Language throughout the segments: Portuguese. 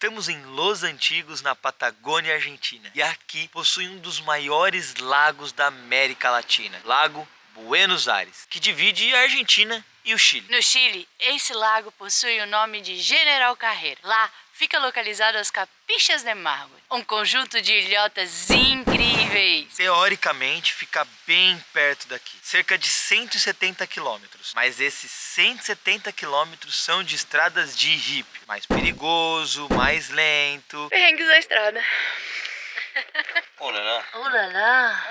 Estamos em Los Antigos, na Patagônia Argentina. E aqui possui um dos maiores lagos da América Latina, Lago Buenos Aires, que divide a Argentina e o Chile. No Chile, esse lago possui o nome de General Carreira. Lá fica localizado as Capixas de Mármore, um conjunto de ilhotas incríveis. Teoricamente, fica bem perto daqui, cerca de 170 quilômetros. Mas esses 170 quilômetros são de estradas de ripe, mais perigoso, mais lento. Perrengues da estrada. Olá. Olá.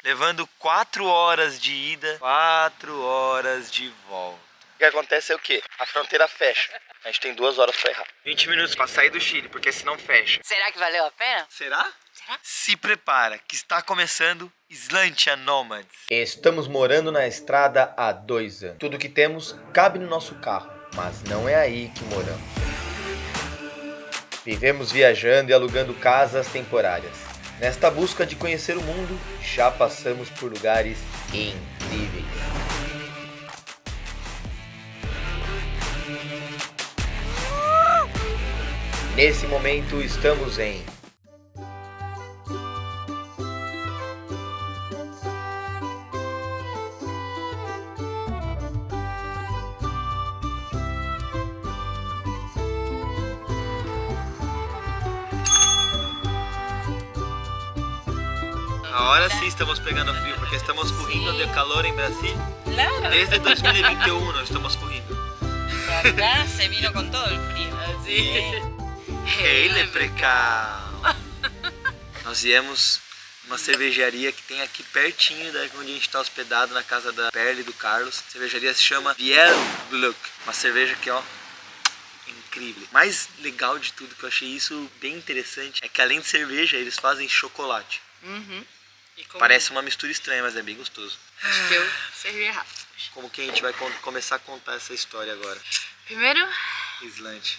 Levando 4 horas de ida, 4 horas de volta. O que acontece é o quê? A fronteira fecha. A gente tem 2 horas pra errar. 20 minutos pra sair do Chile, porque senão fecha. Será que valeu a pena? Será? Será? Se prepara, que está começando Slantia Nomads. Estamos morando na estrada há 2 anos. Tudo que temos cabe no nosso carro, mas não é aí que moramos. Vivemos viajando e alugando casas temporárias. Nesta busca de conhecer o mundo, já passamos por lugares incríveis. Nesse momento estamos em Agora sim estamos pegando frio, porque estamos correndo de calor em Brasil. Claro. Desde 2021 nós estamos correndo. Acá se vino con todo el frío. Hey, Leprecal! Nós viemos numa cervejaria que tem aqui pertinho da onde a gente está hospedado, na casa da Perla e do Carlos. A cervejaria se chama Viel Glück. Uma cerveja que, ó, incrível. Mais legal de tudo, que eu achei isso bem interessante, é que além de cerveja, eles fazem chocolate. Uhum. Parece uma mistura estranha, mas é bem gostoso. Acho que eu servi errado. Como que a gente vai começar a contar essa história agora? Primeiro, Slant.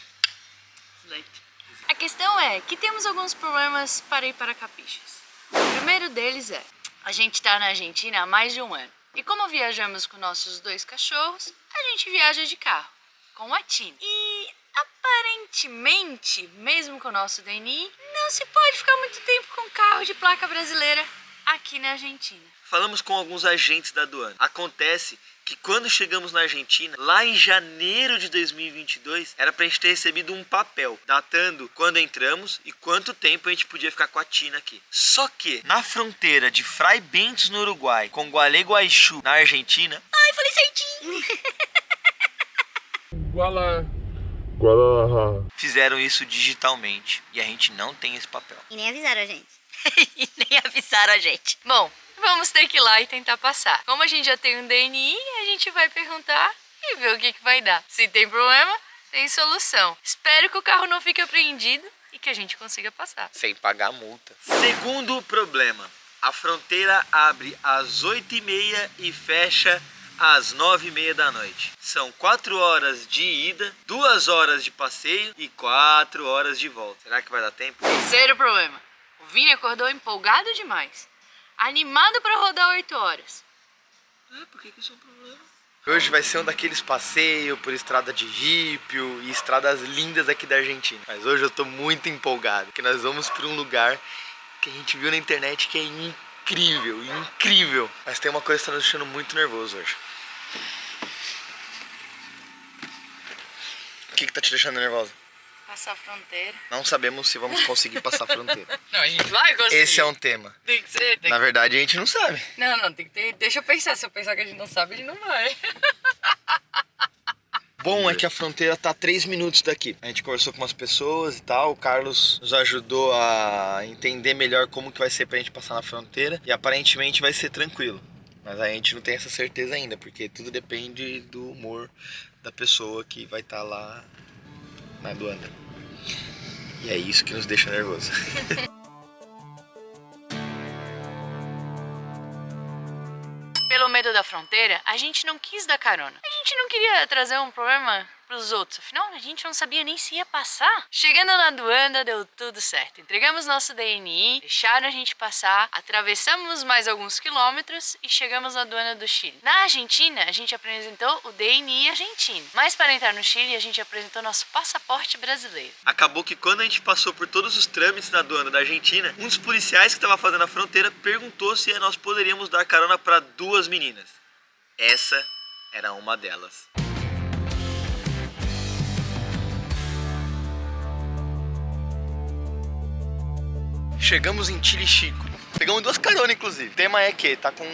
a questão é que temos alguns problemas para ir para Capixas. O primeiro deles é, a gente está na Argentina há mais de 1 ano. E como viajamos com nossos 2 cachorros, a gente viaja de carro, com a Tina. E aparentemente, mesmo com o nosso DNI, não se pode ficar muito tempo com carro de placa brasileira aqui na Argentina. Falamos com alguns agentes da aduana. Acontece que quando chegamos na Argentina, lá em janeiro de 2022, era pra gente ter recebido um papel datando quando entramos e quanto tempo a gente podia ficar com a Tina aqui. Só que na fronteira de Fray Bentos, no Uruguai, com Gualeguaychú, na Argentina... Ai, falei certinho! Fizeram isso digitalmente e a gente não tem esse papel. E nem avisaram a gente. E nem avisaram a gente. Bom, vamos ter que ir lá e tentar passar. Como a gente já tem um DNI, a gente vai perguntar e ver o que vai dar. Se tem problema, tem solução. Espero que o carro não fique apreendido e que a gente consiga passar. Sem pagar multa. Segundo problema, a fronteira abre às 8h30 e fecha às 9h30 da noite. São 4 horas de ida, 2 horas de passeio e 4 horas de volta. Será que vai dar tempo? Terceiro problema. O Vini acordou empolgado demais. Animado para rodar 8 horas. Por que isso é um problema? Hoje vai ser um daqueles passeios por estrada de rípio e estradas lindas aqui da Argentina. Mas hoje eu tô muito empolgado, porque nós vamos para um lugar que a gente viu na internet que é incrível, incrível. Mas tem uma coisa que tá nos deixando muito nervoso hoje. O que tá te deixando nervosa? Passar a fronteira. Não sabemos se vamos conseguir passar a fronteira. Não, a gente vai conseguir. Esse é um tema. Tem que ser. Na verdade, a gente não sabe. Não, tem que ter. Deixa eu pensar. Se eu pensar que a gente não sabe, a gente não vai. Bom é que a fronteira tá a 3 minutos daqui. A gente conversou com umas pessoas e tal. O Carlos nos ajudou a entender melhor como que vai ser pra gente passar na fronteira. E aparentemente vai ser tranquilo. Mas a gente não tem essa certeza ainda, porque tudo depende do humor da pessoa que vai estar lá na aduana. E é isso que nos deixa nervoso. Pelo medo da fronteira, a gente não quis dar carona. A gente não queria trazer um problema pros outros, afinal a gente não sabia nem se ia passar. Chegando na aduana deu tudo certo, entregamos nosso DNI, deixaram a gente passar, atravessamos mais alguns quilômetros e chegamos na aduana do Chile. Na Argentina a gente apresentou o DNI argentino, mas para entrar no Chile a gente apresentou nosso passaporte brasileiro. Acabou que quando a gente passou por todos os trâmites na aduana da Argentina, um dos policiais que estava fazendo a fronteira perguntou se nós poderíamos dar carona para 2 meninas. Essa era uma delas. Chegamos em Chile Chico. Pegamos 2 caronas, inclusive. O tema é que tá com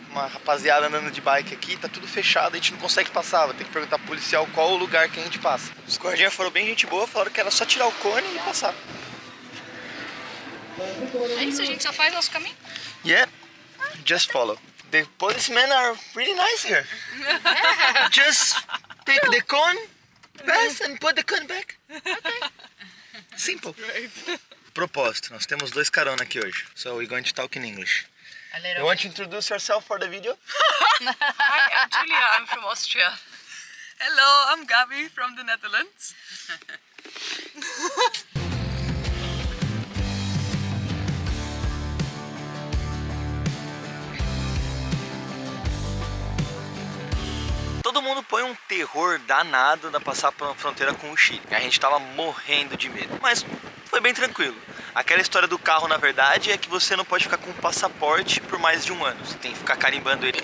uma rapaziada andando de bike aqui, tá tudo fechado, a gente não consegue passar. Vai ter que perguntar pro policial qual o lugar que a gente passa. Os guardinhas foram bem gente boa, falaram que era só tirar o cone e passar. É isso, a gente só faz nosso caminho. Yeah, just follow. The policemen are really nice here. Just take the cone, pass and put the cone back. Okay. Simple. Propósito, nós temos 2 carona aqui hoje. So we're going to talk in English. You want to introduce yourself for the video? Hi, I'm Julia. I'm from Austria. Hello, I'm Gabi from the Netherlands. Todo mundo põe um terror danado na passar pela fronteira com o Chile. A gente tava morrendo de medo, mas foi bem tranquilo. Aquela história do carro, na verdade, é que você não pode ficar com passaporte por mais de 1 ano. Você tem que ficar carimbando ele.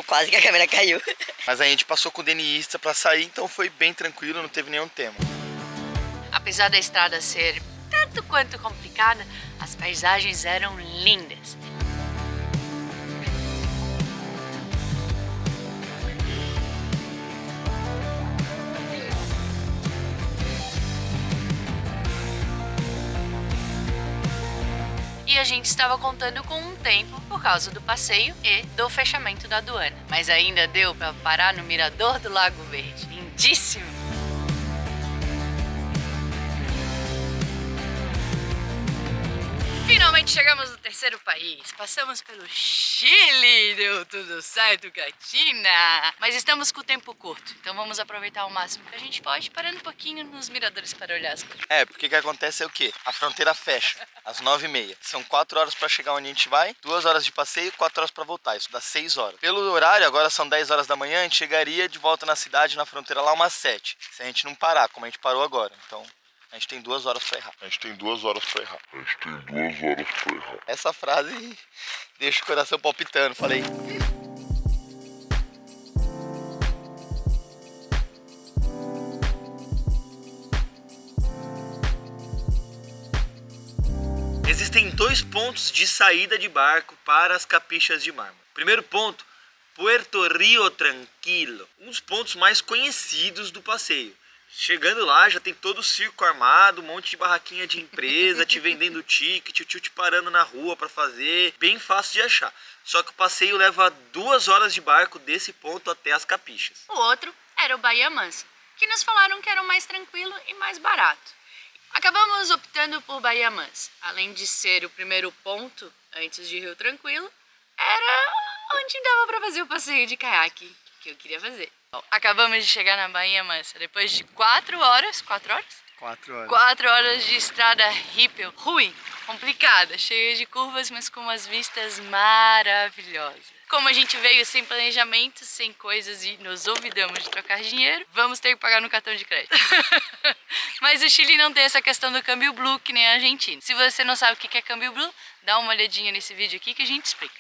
Quase que a câmera caiu. Mas a gente passou com o DNIsta pra sair, então foi bem tranquilo, não teve nenhum tema. Apesar da estrada ser tanto quanto complicada, as paisagens eram lindas. E a gente estava contando com um tempo por causa do passeio e do fechamento da aduana. Mas ainda deu para parar no mirador do Lago Verde. Lindíssimo! Finalmente chegamos no terceiro país. Passamos pelo Chile, deu tudo certo, gatina. Mas estamos com o tempo curto, então vamos aproveitar o máximo que a gente pode, parando um pouquinho nos miradores para olhar as coisas. Porque o que acontece é o quê? A fronteira fecha às 9h30. São 4 horas para chegar onde a gente vai, 2 horas de passeio, 4 horas para voltar. Isso dá 6 horas. Pelo horário, agora são 10 horas da manhã, a gente chegaria de volta na cidade, na fronteira lá umas 7. Se a gente não parar, como a gente parou agora. Então a gente tem 2 horas pra errar. Essa frase deixa o coração palpitando, falei. Existem 2 pontos de saída de barco para as Capixas de Mármore. Primeiro ponto, Puerto Rio Tranquilo, um dos pontos mais conhecidos do passeio. Chegando lá, já tem todo o circo armado, um monte de barraquinha de empresa, te vendendo ticket, o tio te parando na rua para fazer, bem fácil de achar. Só que o passeio leva 2 horas de barco desse ponto até as Capixas. O outro era o Bahia Mansa, que nos falaram que era o mais tranquilo e mais barato. Acabamos optando por Bahia Mansa. Além de ser o primeiro ponto antes de Rio Tranquilo, era onde dava para fazer o passeio de caiaque que eu queria fazer. Bom, acabamos de chegar na Bahia Mansa depois de 4 horas. 4 horas? 4 horas. 4 horas de estrada hippie, ruim, complicada, cheia de curvas, mas com umas vistas maravilhosas. Como a gente veio sem planejamento, sem coisas e nos olvidamos de trocar dinheiro, vamos ter que pagar no cartão de crédito. Mas o Chile não tem essa questão do câmbio blue que nem a Argentina. Se você não sabe o que é câmbio blue, dá uma olhadinha nesse vídeo aqui que a gente explica.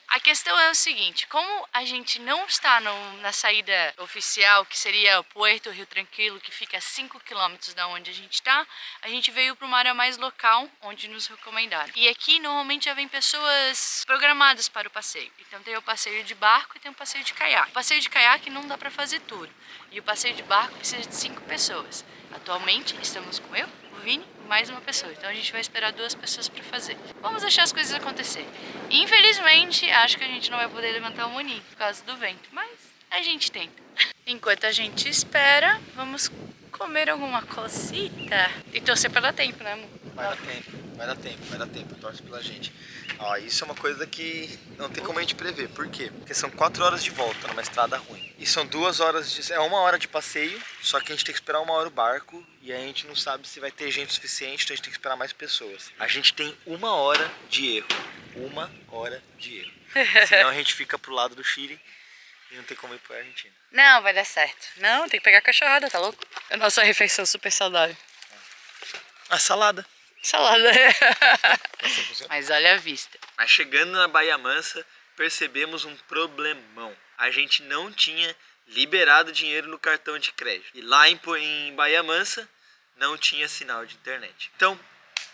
A questão é o seguinte, como a gente não está na saída oficial, que seria o Puerto Rio Tranquilo, que fica a 5 km da onde a gente está, a gente veio para uma área mais local, onde nos recomendaram. E aqui normalmente já vem pessoas programadas para o passeio. Então tem o passeio de barco e tem o passeio de caiaque. O passeio de caiaque não dá para fazer tudo. E o passeio de barco precisa de 5 pessoas. Atualmente estamos com eu, o Vini, mais uma pessoa, então a gente vai esperar 2 pessoas para fazer. Vamos deixar as coisas acontecer. Infelizmente, acho que a gente não vai poder levantar o moninho por causa do vento, mas a gente tenta. Enquanto a gente espera, vamos comer alguma cosita e torcer para dar tempo, né, amor? Vai dar tempo, torce pela gente. Ó, isso é uma coisa que não tem como a gente prever. Por quê? Porque são 4 horas de volta numa estrada ruim. E são 2 horas de... É 1 hora de passeio, só que a gente tem que esperar 1 hora o barco e a gente não sabe se vai ter gente suficiente, então a gente tem que esperar mais pessoas. A gente tem 1 hora de erro. 1 hora de erro. Senão a gente fica pro lado do Chile e não tem como ir pra Argentina. Não, vai dar certo. Não, tem que pegar a cachorrada, tá louco? A nossa refeição super saudável. A salada. Salada. Assim funciona. Mas olha a vista. Mas chegando na Baía Mansa, percebemos um problemão. A gente não tinha liberado dinheiro no cartão de crédito. E lá em Baía Mansa não tinha sinal de internet. Então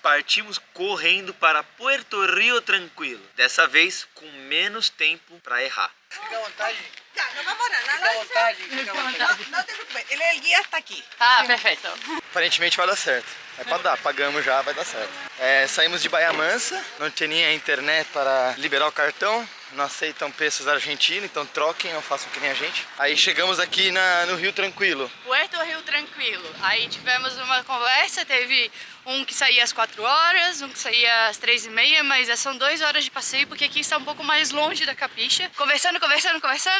partimos correndo para Puerto Rio Tranquilo. Dessa vez com menos tempo para errar. Fica à vontade. Ya, no vamos a Fica à vontade. Fica à vontade. No te preocupes, el guía está aquí. Ah, perfeito. Aparentemente vai dar certo. É pra dar, pagamos já, vai dar certo. Saímos de Baía Mansa, não tinha internet para liberar o cartão, não aceitam pesos argentinos, então troquem ou façam que nem a gente. Aí chegamos aqui no Rio Tranquilo. Puerto Rio Tranquilo. Aí tivemos uma conversa, teve um que saía às 4 horas, um que saía às 3h30, mas são 2 horas de passeio, porque aqui está um pouco mais longe da Capixha. Conversando,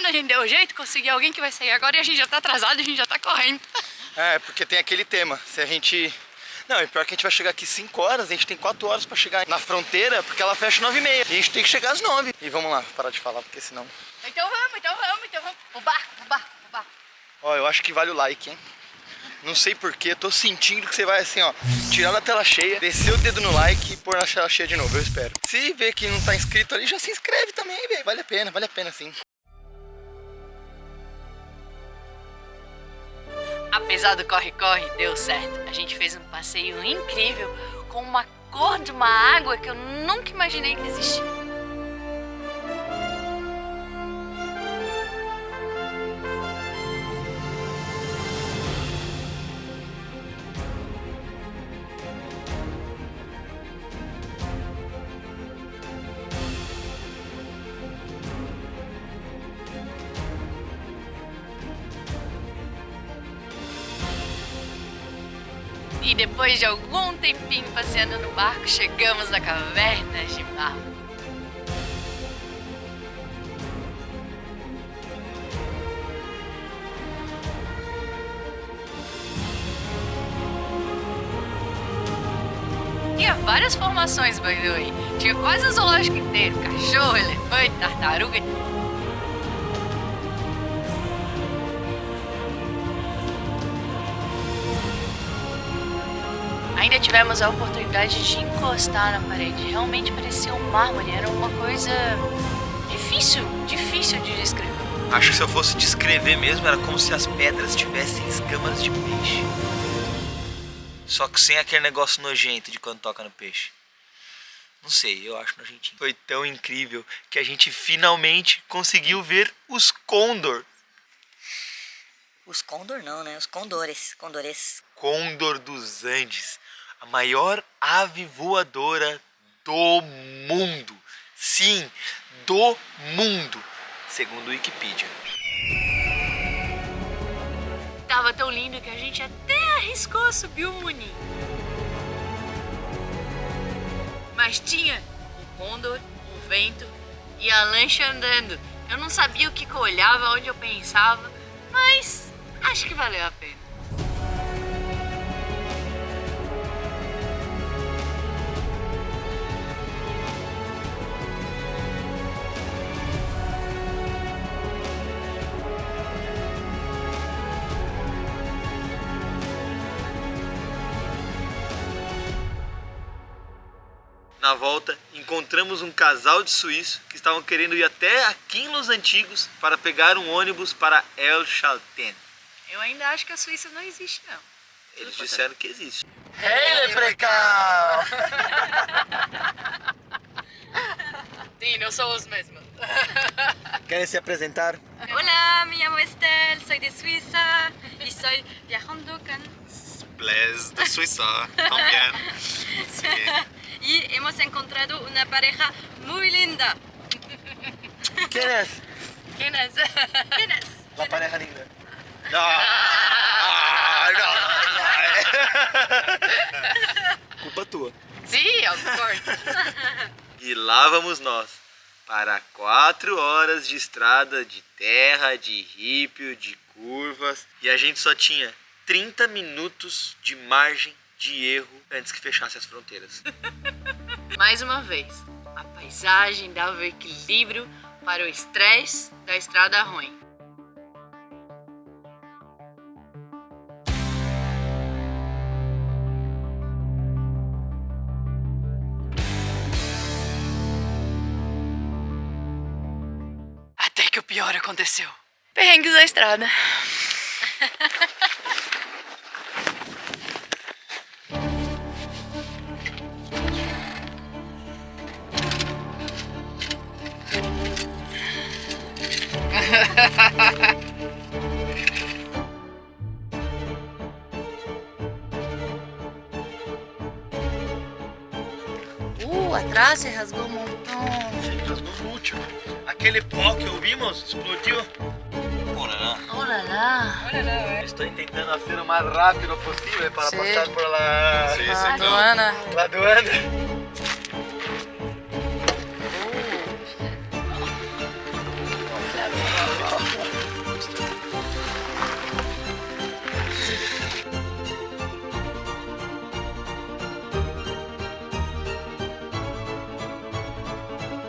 a gente deu jeito, conseguiu alguém que vai sair agora e a gente já tá atrasado, a gente já tá correndo. Porque tem aquele tema, se a gente... Não, e pior que a gente vai chegar aqui 5 horas, a gente tem 4 horas pra chegar na fronteira, porque ela fecha 9h30. E a gente tem que chegar às 9. E vamos lá, parar de falar, porque senão... Então vamos. O barco. Ó, eu acho que vale o like, hein? Não sei porquê, eu tô sentindo que você vai assim, ó, tirar da tela cheia, descer o dedo no like e pôr na tela cheia de novo, eu espero. Se ver que não tá inscrito ali, já se inscreve também, velho. Vale a pena sim. Apesar do corre-corre, deu certo. A gente fez um passeio incrível com uma cor de uma água que eu nunca imaginei que existia. E depois de algum tempinho passeando no barco, chegamos na Cavernas de Mármore. Tinha várias formações, by the way. Tinha quase o zoológico inteiro. Cachorro, elefante, tartaruga. Ainda tivemos a oportunidade de encostar na parede. Realmente parecia um mármore. Era uma coisa difícil de descrever. Acho que se eu fosse descrever mesmo, era como se as pedras tivessem escamas de peixe. Só que sem aquele negócio nojento de quando toca no peixe. Não sei, eu acho nojentinho. Foi tão incrível que a gente finalmente conseguiu ver os côndor. Os condor não, né? Os condores. Côndor dos Andes. A maior ave voadora do mundo. Sim, do mundo. Segundo o Wikipedia. Tava tão lindo que a gente até arriscou subir o muninho. Mas tinha um côndor, um vento e a lancha andando. Eu não sabia o que eu olhava, onde eu pensava, mas acho que valeu a pena. Na volta, encontramos um casal de suíços que estavam querendo ir até aqui em Los Antigos para pegar um ônibus para El Chaltén. Eu ainda acho que a Suíça não existe, não. Eles disseram que existe. Hey, Leprechaun! Sim, não são os mesmos. Querem se apresentar? Hola, me llamo Estel, soy de Suiza y soy viajando con... Blaise de Suiza, también. Sí. Y hemos encontrado una pareja muy linda. ¿Quién es? ¿Quién es? ¿Quién es? La pareja linda. No. No. Culpa tua. Of course. E lá vamos nós, para 4 horas de estrada de terra, de rípio, de curvas. E a gente só tinha 30 minutos de margem de erro antes que fechasse as fronteiras. Mais uma vez, a paisagem dava o equilíbrio para o estresse da estrada ruim. Até que o pior aconteceu. Perrengues da estrada. Atrás se rasgou um montão. Rasgou no último. Aquele pó que ouvimos explodiu. Olá. Olha lá. Estou tentando ser o mais rápido possível para Sí. passar por lá. Aduana. La aduana.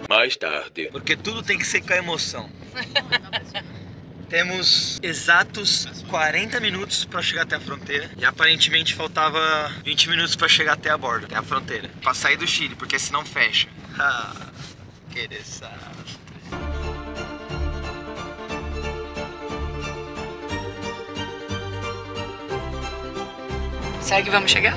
Mais tarde. Porque tudo tem que ser com a emoção. Temos exatos 40 minutos para chegar até a fronteira e aparentemente faltava 20 minutos para chegar até a borda, até a fronteira, para sair do Chile, porque senão fecha. Ah, que desastre. Será que vamos chegar?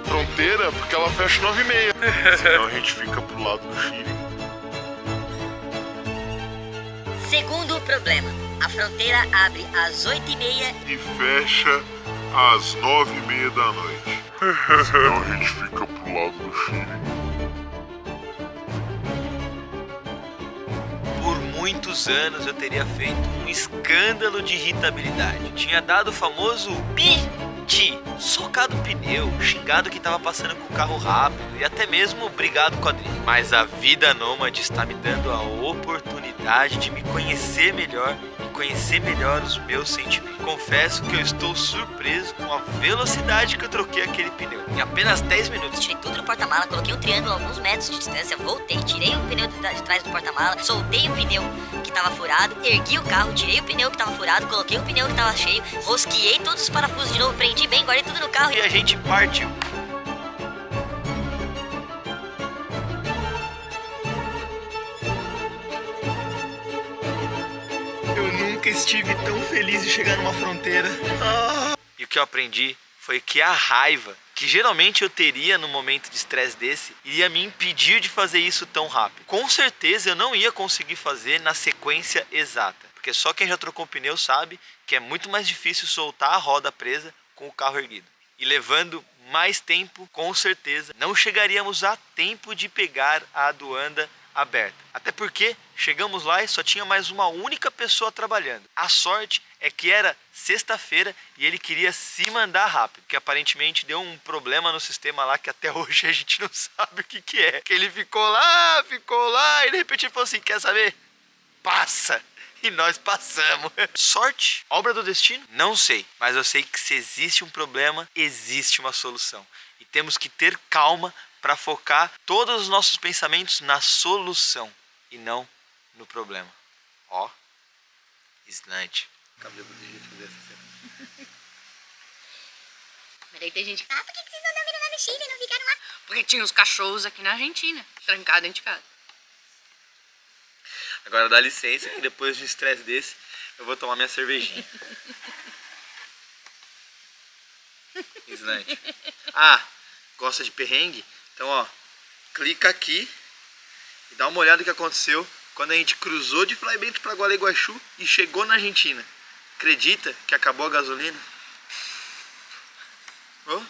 Fronteira, porque ela fecha 9h30. Senão a gente fica pro lado do Chile. Segundo problema, a fronteira abre às 8h30 E fecha às 9h30 da noite. Senão a gente fica pro lado do Chile. Por muitos anos eu teria feito um escândalo de irritabilidade. Tinha dado o famoso piti, socado o pneu, xingado que estava passando com o carro rápido e até mesmo brigado com a Adri. Mas a vida nômade está me dando a oportunidade de me conhecer melhor e conhecer melhor os meus sentimentos. Confesso que eu estou surpreso com a velocidade que eu troquei aquele pneu. Em apenas 10 minutos. tirei tudo no porta-mala, coloquei um triângulo a alguns metros de distância, voltei, tirei o pneu de trás do porta-mala, soltei o pneu que tava furado, ergui o carro, tirei o pneu que tava furado, coloquei o pneu que tava cheio, rosqueei todos os parafusos de novo, prendi bem, guardei tudo no carro E a gente partiu. Eu nunca estive tão feliz de chegar numa fronteira. E o que eu aprendi foi que a raiva, que geralmente eu teria no momento de estresse desse, iria me impedir de fazer isso tão rápido. Com certeza eu não ia conseguir fazer na sequência exata, porque só quem já trocou pneu sabe que é muito mais difícil soltar a roda presa com o carro erguido. E levando mais tempo, com certeza, não chegaríamos a tempo de pegar a aduana aberta. Até porque chegamos lá e só tinha mais uma única pessoa trabalhando. A sorte é que era sexta-feira e ele queria se mandar rápido, que aparentemente deu um problema no sistema lá que até hoje a gente não sabe o que é. Que ele ficou lá e de repente ele falou assim, quer saber? Passa! E nós passamos. Sorte? Obra do destino? Não sei. Mas eu sei que se existe um problema, existe uma solução. E temos que ter calma para focar todos os nossos pensamentos na solução e não no problema. Ó, Slante. Cabelo do jeito fazer essa cena. Mas aí tem gente que... por que vocês não viram lá no Chile, não ficaram lá? Porque tinha os cachorros aqui na Argentina, trancados dentro de casa. Agora dá licença que depois de um estresse desse, eu vou tomar minha cervejinha. Slante. Ah, gosta de perrengue? Então, ó, clica aqui e dá uma olhada no que aconteceu quando a gente cruzou de Flybento para Gualeguaychú e chegou na Argentina. Acredita que acabou a gasolina? Oh?